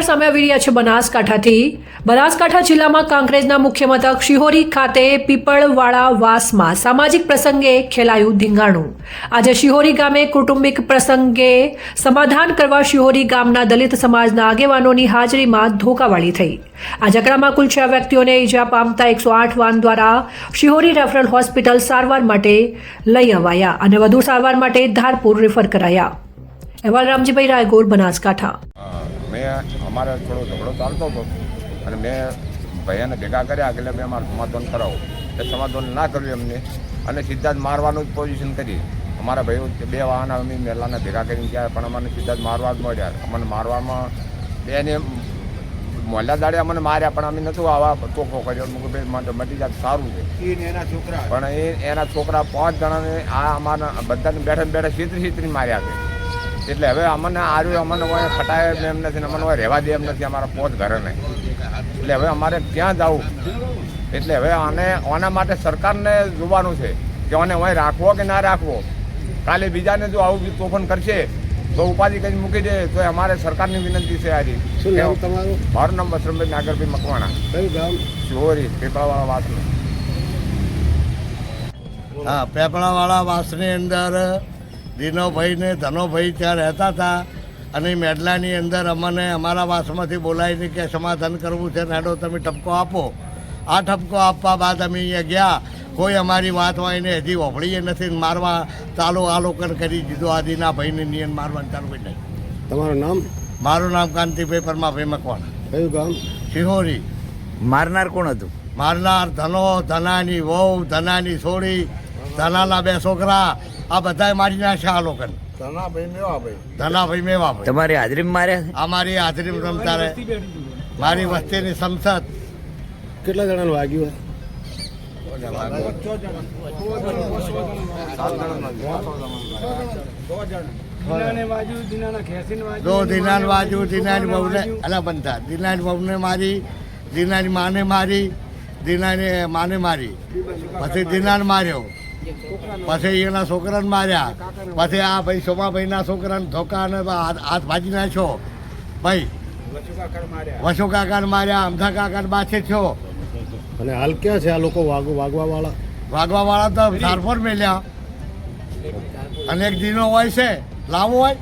સામે આવી રહ્યા છે બનાસકાંઠા જિલ્લામાં કાંકરેજના મુખ્ય મથક શિહોરી ખાતે પીપળવાળા વાસમાં સામાજિક પ્રસંગે ખેલાયું ધીંગાણું। આજે શિહોરી ગામે કૌટુંબિક પ્રસંગે સમાધાન કરવા શિહોરી ગામના દલિત સમાજના આગેવાનોની હાજરીમાં ધોકાવાળી થઈ। આ ઝઘડામાં કુલ 6 વ્યક્તિઓને ઈજા પામતા 108 વાન દ્વારા શિહોરી રેફરલ હોસ્પિટલ સારવાર માટે લઈ અવાયા અને વધુ સારવાર માટે ધારપુર રેફર કરાયા। અહેવાલ રામજીભાઈ રાયગોર, બનાસકાંઠા। મેં અમારે થોડો ઝઘડો ચાલતો હતો અને મેં ભાઈને ભેગા કર્યા એટલે મેં અમારું સમાધાન કરાવો એ સમાધાન ના કર્યું એમને અને સીધા જ મારવાનું જ પોઝિશન કરી। અમારા ભાઈઓ 2 વાહન અમે મેલાને ભેગા કરીને ગયા પણ અમને સીધા જ મારવા જ મળ્યા। અમને મારવામાં બેને મોહલ્લા દાડે અમને માર્યા પણ અમે નહોતું આવા ચોખ્ખો કર્યો। ભાઈ માટે મટી જાય સારું છે પણ એના છોકરા 5 જણાને આ અમારા બધાને બેઠા છેતરી માર્યા છે। એટલે હવે અમને આર્યું અમને હોય ખટાય એમ નથી, અમને હોય રહેવા દે એમ નથી અમારા 5 ઘરે નહીં। એટલે હવે અમારે ક્યાં જવું? એટલે હવે આના માટે સરકારને જોવાનું છે કે આને હોય રાખવો કે ના રાખવો। કાલે બીજાને જો આવું તોફાન કરશે તો ઉપાધિ કરી મૂકી દે તો અમારે સરકારની વિનંતી છે આજે। શું નામ તમારું? મારું નામ વસંતભાઈ નાગરભાઈ મકવાણા, કયું ગામ? શિહોરી પીપળાવાળા વાસનું। હા, પીપળાવાળા વાસની અંદર દિનોભાઈ ને ધનોભાઈ ત્યાં રહેતા હતા અને મેડલાની અંદર અમને અમારા વાસમાંથી બોલાવીને કે સમાધાન કરવું છે, હેડો તમે ઠપકો આપો। આ ઠપકો આપવા બાદ અમે અહીંયા ગયા, કોઈ અમારી વાત વાઈને હજી વફળીએ નથી, મારવા ચાલુ આ લોકોને કરી દીધું। આ દિનાભાઈને નિયન મારવાનું ચાલુ કરી નાખ્યું। તમારું નામ? મારું નામ કાંતિભાઈ પરમાભાઈ મકવાણા, કયું ગામ? શિહોરી। મારનાર કોણ હતું? મારનાર ધનાની વહુ, ધનાની છોડી, ધનાના 2 છોકરા, આ બધા મારી નાખ્યા આ લોકોને। ધનાભાઈ મેવાભાઈ તમારી હાજરીમાં માર્યા છે? અમારી હાજરીમાં રમતા રહે, મારી વસ્તીની સંસદ। કેટલા જણાનું વાગ્યું? જો દિનાન વાજુ, દિનાની બહુને અલા બનતા, દિનાની બહુને મારી, દિનાની માને મારી, દિનાની માને મારી, પછી દિનાન માર્યો, પછી એના છોકરાને માર્યા, પછી આ ભાઈ સોમાભાઈના છોકરાને ધોકા અને હાથ ભાજી નાખ્યો। ભાઈ વસુ કાકાને માર્યા, અમથા કાકાને બાછે થયો। અને હાલ ક્યાં છે આ લોકો વાગવાવાળા તો ધારપુર મેલ્યા અને એક દિનો હોય છે લાવો હોય।